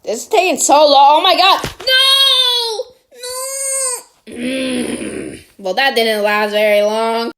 This is taking so long. Oh my god. No! Well, that didn't last very long.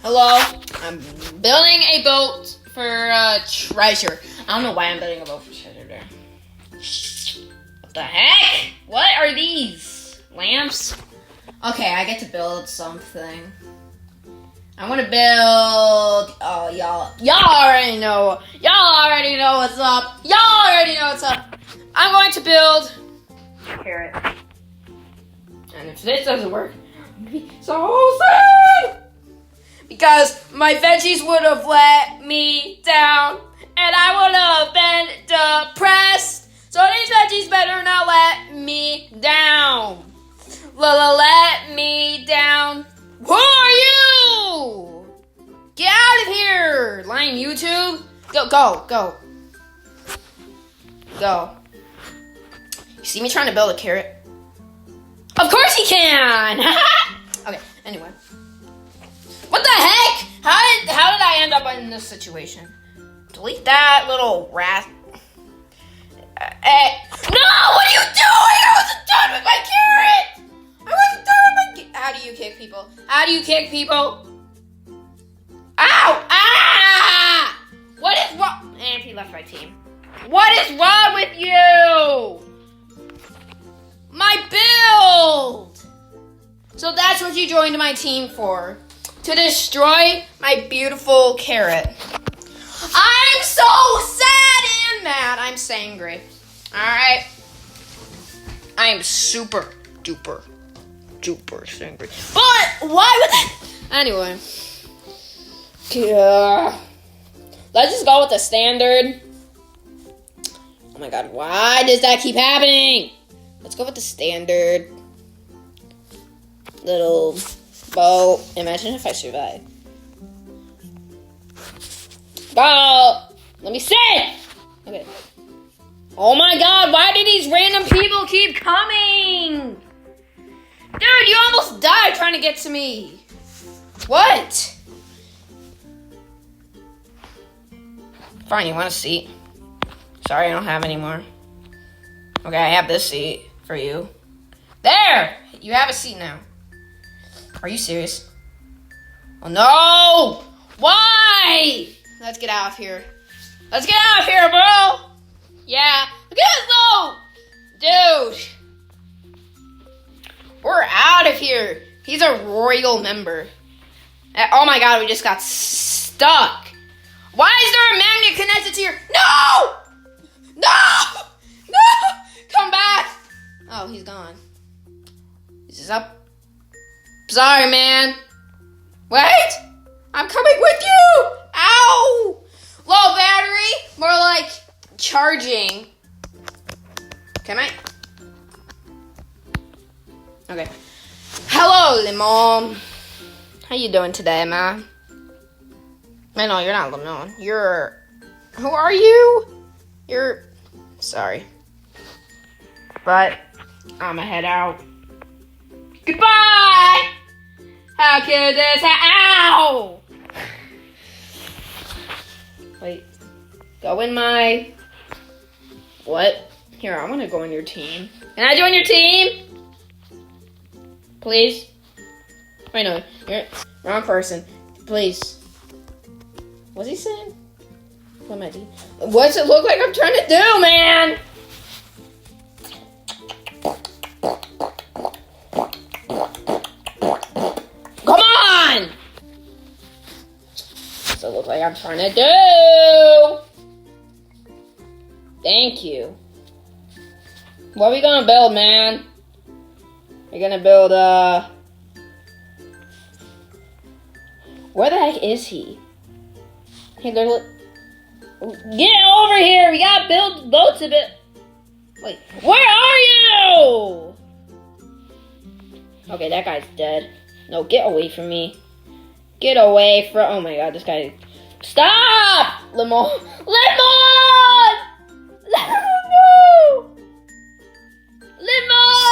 Hello. I'm building a boat for treasure. I don't know why I'm building a boat for treasure there. What the heck? What are these? Lamps? Okay, I get to build something. I want to build... Oh, y'all already know. Y'all already know what's up. Y'all already know what's up. I'm going to build a carrot. And if this doesn't work, I'm going to be so sad. Because my veggies would have let me down. And I would have been depressed. So these veggies better not let me down. Let me down. Who are you? Get out of here. Lying YouTube. Go. You see me trying to build a carrot? Of course he can. Okay, anyway. What the heck? How did I end up in this situation? Delete that little rat. No! What are you doing? I wasn't done with my carrot! How do you kick people? How do you kick people? Ow! Ah! What is wrong? And he left my team. What is wrong with you? My build! So that's what you joined my team for. To destroy my beautiful carrot. I'm so sad and mad. I'm sangry. Alright. I am super duper sangry. But why would that? Anyway. Yeah. Let's just go with the standard. Oh my god, why does that keep happening? Let's go with the standard little boat. Imagine if I survive. Boat. Let me sit. Okay. Oh my god, why do these random people keep coming? Dude, you almost died trying to get to me. What? Fine, you want a seat? Sorry, I don't have any more. Okay, I have this seat for you. There! You have a seat now. Are you serious? Oh no! Why? Let's get out of here. Let's get out of here, bro! Yeah. Look at this though! Dude. We're out of here. He's a royal member. Oh my god, we just got stuck. Why is there a magnet connected to your... No! Come back! Oh, he's gone. He's up. Sorry, man. Wait! I'm coming with you! Ow! Low battery? More like charging. Can I? Okay. Hello, Lemon. How you doing today, man? Man, no, you're not Lemon. You're... Who are you? You're... Sorry. But I'ma head out. Goodbye! How could this Ow! Wait. Go in my... What? Here, I want to go on your team. Can I join your team? Please? Wait, no. You're wrong person. Please. What's he saying? What am I doing? What's it look like I'm trying to do, man? Come on! What's it look like I'm trying to do? Thank you. What are we gonna build, man? We're gonna build, Where the heck is he? Hey, get over here! We gotta build boats a bit. Wait, where are you? Okay, that guy's dead. No, get away from me. Get away from... Oh my god, this guy... Stop! Lemon! Lemon! Lemon! Lemon!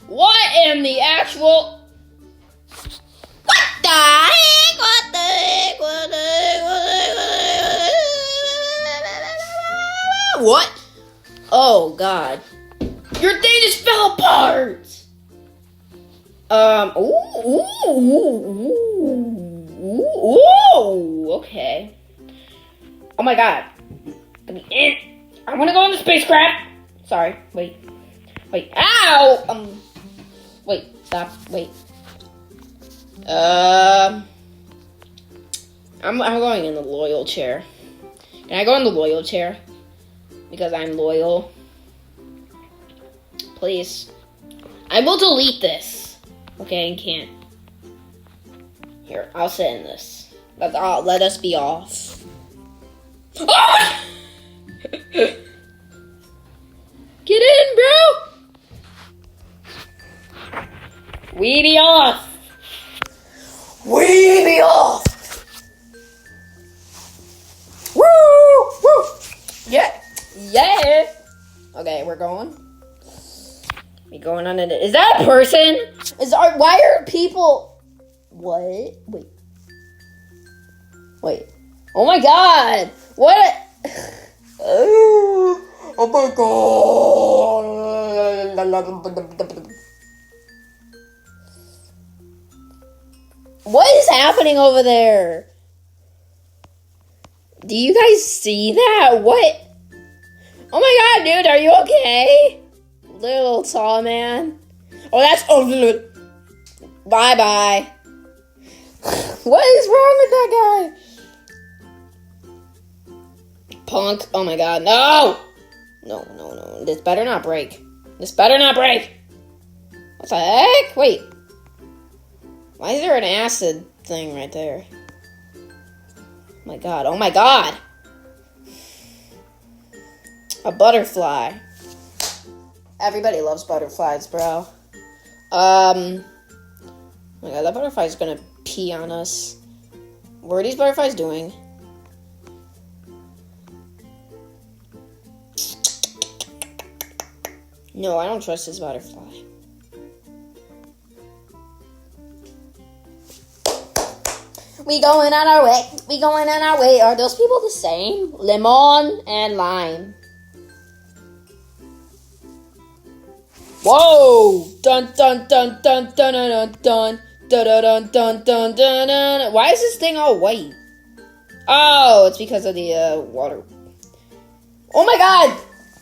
What in the actual? What the heck? What the heck? What the heck? What? Oh God! Your thing just fell apart. Ooh. Okay. Oh my God. I want to go in the spacecraft. Sorry. Wait. Ow. Wait. Stop. Wait. I'm going in the loyal chair. Can I go in the loyal chair? Because I'm loyal. Please. I will delete this. Okay, I can't. Here, I'll sit in this. Let us be off. Oh! Get in, bro! We be off! We be off! Woo! Yeah! Okay, we're going. We going on is that a person? Why are people... What? Wait. Oh my God! What? Oh my God! What is happening over there? Do you guys see that? What? Oh my God, dude, are you okay? Little tall man. Oh, that's... Oh, bye-bye. What is wrong with that guy? Punk. Oh my God, no! No. This better not break. What the heck? Wait. Why is there an acid thing right there? Oh my God. A butterfly. Everybody loves butterflies, bro. Oh my God, that butterfly's gonna pee on us. What are these butterflies doing? No, I don't trust this butterfly. We going on our way. Are those people the same? Lemon and lime. Whoa! Dun dun dun dun dun dun dun dun dun dun dun dun dun. Why is this thing all white? Oh, it's because of the water. Oh my God!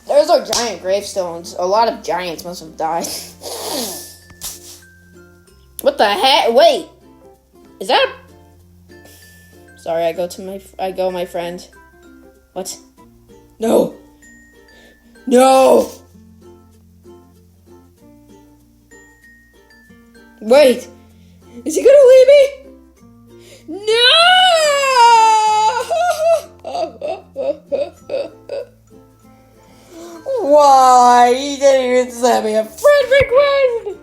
Those are giant gravestones. A lot of giants must have died. What the heck? Wait, is that? Sorry, I go, my friend. What? No! Wait! Is he gonna leave me? No! Why? He didn't even send me a friend request!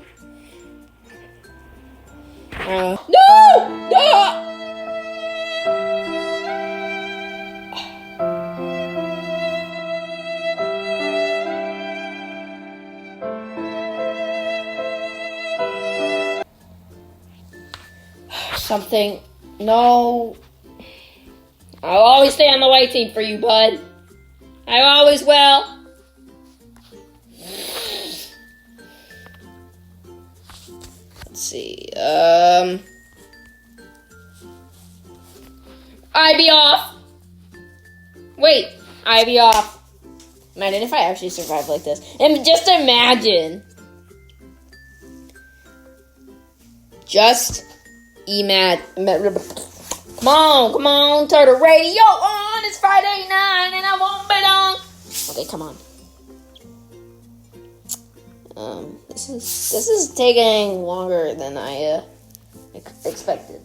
No! Something. No. I'll always stay on the white team for you, bud. I always will. Let's see. I be off. Wait, I be off. Imagine if I actually survive like this. And just imagine. Come on, turn the radio on. It's Friday night and I won't be long. Okay, come on. This is taking longer than I expected.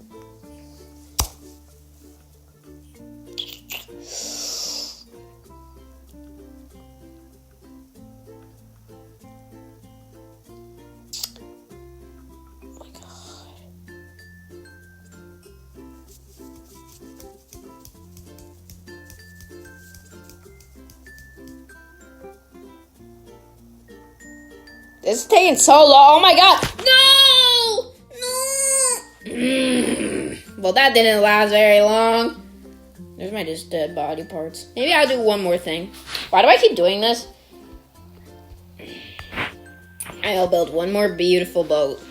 This is taking so long. Oh my god. No! Well, that didn't last very long. There's my just dead body parts. Maybe I'll do one more thing. Why do I keep doing this? I'll build one more beautiful boat.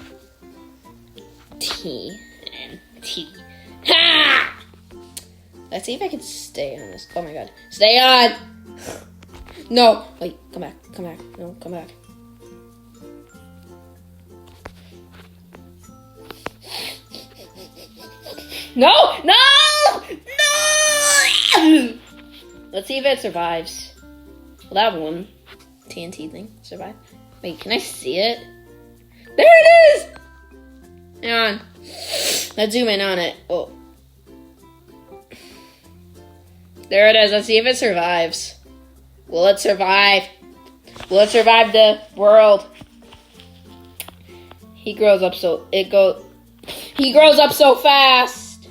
TNT. Ha! Let's see if I can stay on this. Oh my god. Stay on! No! Wait, come back. Come back. No, come back. No! No! No! Let's see if it survives. Will that one TNT thing survive? Wait, can I see it? There it is! Hang on. Let's zoom in on it. Oh. There it is. Let's see if it survives. Will it survive? Will it survive the world? He grows up so fast.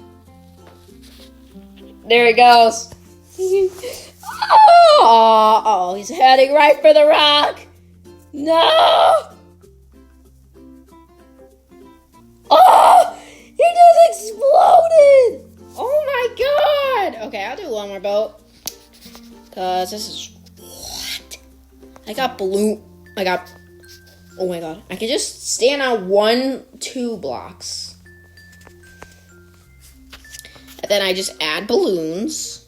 There he goes. Oh, he's heading right for the rock. No! Oh! He just exploded! Oh my god! Okay, I'll do one more boat. Cause this is what? Oh my god. I can just stand on 2 blocks. And then I just add balloons.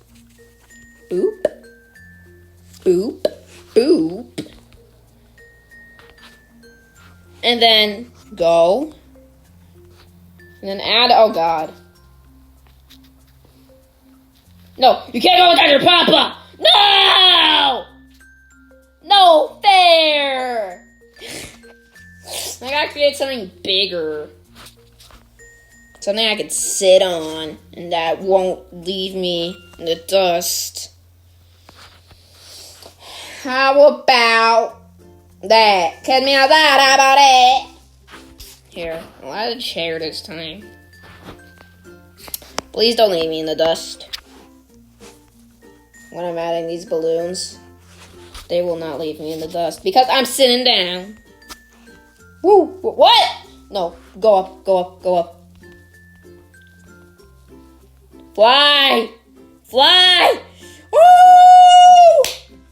Boop. Boop. Boop. And then go. And then add, oh god. No, you can't go without your papa! No! No fair! I gotta create something bigger. Something I could sit on and that won't leave me in the dust. How about that? Cut me out that, how about it? Here, I'll add a chair this time. Please don't leave me in the dust. When I'm adding these balloons, they will not leave me in the dust because I'm sitting down. Woo! What? No, go up, go up, go up. Fly! Fly! Woo!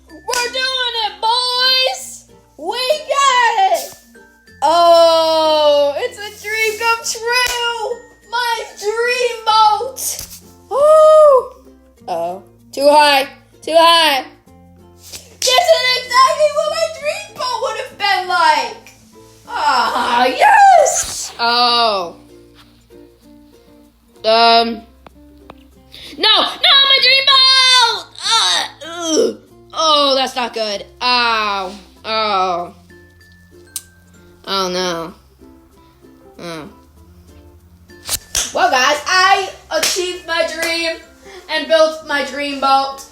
We're doing it, boys! We got it! Oh, it's a dream come true! My dream boat! Oh! Uh-oh. Too high! Too high! This is exactly what my dream boat would have been like! Ah, yes! Oh. No, my dream boat! Oh, that's not good. Ow. Oh. Oh, no. Oh. Well, guys, I achieved my dream and built my dream boat.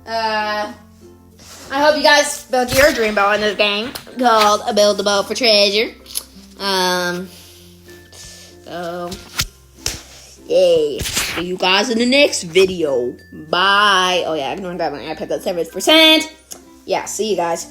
I hope you guys built your dream boat in this game called A Build a Boat for Treasure. So, yay. See you guys in the next video. Bye. Oh, yeah, ignoring that one. I picked up 7%. Yeah, see you guys.